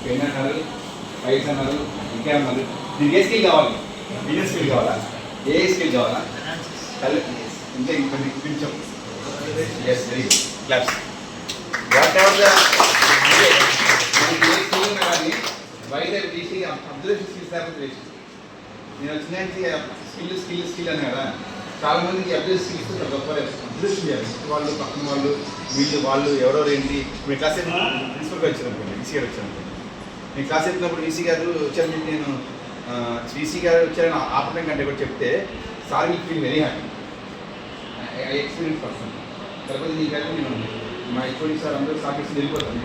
Pen అన్నారు, files అన్నారు, ఇంకా అన్నారు. నీకు ఏ స్కిల్ కావాలి? బిజినెస్ స్కిల్ కావాలా? ఏ స్కిల్ కావాలా? ఇంకా ఇంకొన్ని కొంచెం yes very good claps. Whatever the ఏ స్కిల్ ఉన్నా కానీ బయట తీసి అబ్జర్వేషన్ స్కిల్స్ లేకపోతే వేస్ట్. నేను వచ్చినానికి స్కిల్ స్కిల్ స్కిల్ అని కదా, చాలా మందికి అబ్జర్వ్ స్కిల్స్ గొప్ప అబ్జర్వేషన్ చేయాలి. వాళ్ళు పక్కన వాళ్ళు వాళ్ళు ఎవరెవరు ఏంటి. ఇప్పుడు క్లాస్ అయినప్పుడు ప్రిన్సిపల్గా వచ్చారనుకోండి, ఈసీ గారు వచ్చారనుకోండి. నేను క్లాస్ అయినప్పుడు ఈసీ గారు వచ్చారని నేను ఈసీ గారు వచ్చారని ఆపడం కంటే కూడా చెప్తే sir will feel very happy. I experience person. కాకపోతే నీకు అయితే నేను మా హెచ్ఓడి సార్ అందరూ సాకేసి వెళ్ళిపోతాను.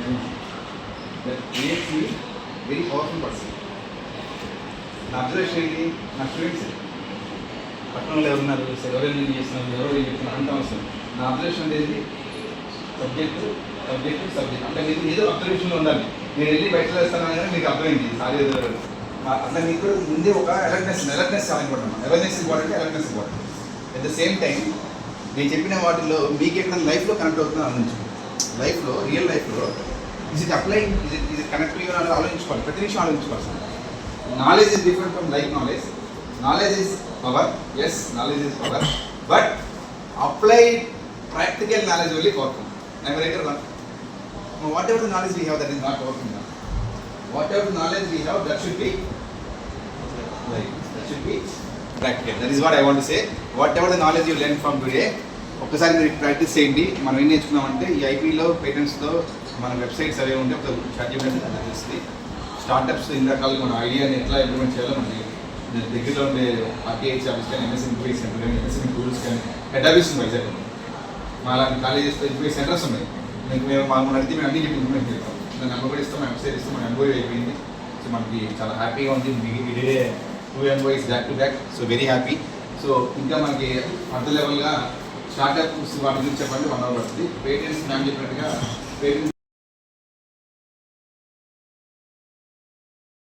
Makes me very powerful person. నా అబ్జర్వేషన్ ఏంటి, నా స్టూడెంట్స్ పట్టణంలో ఎవరున్నారు, ఎవరైనా ఏం చేస్తున్నారు, ఎవరు ఏం చెప్తున్నారు అంత అవసరం. నా అబ్జర్వేషన్ అనేది సబ్జెక్టు అంటే మీకు ఏదో అబ్జర్వేషన్లో ఉండాలి. నేను వెళ్ళి బయట వేస్తాను కానీ మీకు అర్థమైంది సారీ అట్లా మీకు ముందే ఒక అలర్ట్నెస్ చాలా important. Awareness important, alertness important. At the same time నేను చెప్పిన వాటిలో మీకు ఎక్కడ లైఫ్లో కనెక్ట్ అవుతుందో ఆలోచించుకోండి. లైఫ్లో రియల్ లైఫ్లో ఇది అప్లైంగ్, ఇది కనెక్ట్ అని ఆలోచించుకోవాలి. ప్రతి నిమిషం ఆలోచించుకోవాలి. Knowledge is different from life knowledge. Knowledge is power, yes knowledge is power, but applied practical knowledge only powerful. I am right or not? Whatever the knowledge we have, that is not powerful now. Whatever the knowledge we have, that should be like, that should be practical. That is what I want to say. Whatever the knowledge you learn from today, ఒక్కసారి మీరు practice చేయండి. మనం ఏం నేర్చుకున్నామంటే ఈ ఐపీలో పేటెంట్స్లో మన websites అవి ఉంటే ఒక స్టార్ట్ చేయడం తెలుస్తుంది. స్టార్టప్స్ ఇన్ని రకాలుగా మన ఐడియాని ఎట్లా ఇంప్లిమెంట్ చేయాలో మనకి దగ్గరలో ఉండే ఆర్టీహెచ్ ఆఫీస్ కానీ, ఎంఎస్ఎన్ ఇంక్వైరీ సెంటర్ కానీ, ఎంఎస్ఎన్ టూల్స్ కానీ, హెడ్ ఆఫీస్ ఉంది వైజాగ్. మా అలాంటి కాలేజెస్లో ఇంక్వైరీ సెంటర్స్ ఉన్నాయి. మీకు మేము మామూలు అడిగితే మేము అన్ని చెప్పి ఇంప్లిమెంట్ చేస్తాం. దాన్ని నెంబర్ కూడా ఇస్తాం, వెబ్సైట్ ఇస్తాం, మన ఎంక్వైరీ అయిపోయింది. సో మనకి చాలా హ్యాపీగా ఉంది. ఇదే 2 enquiries back to back. So very happy. So ఇంకా మనకి అర్థ లెవెల్గా స్టార్టప్స్ వాటి గురించి చెప్పండి 1 hour పడుతుంది. పేటెంట్స్ మేము చెప్పినట్టుగా పేటెంట్స్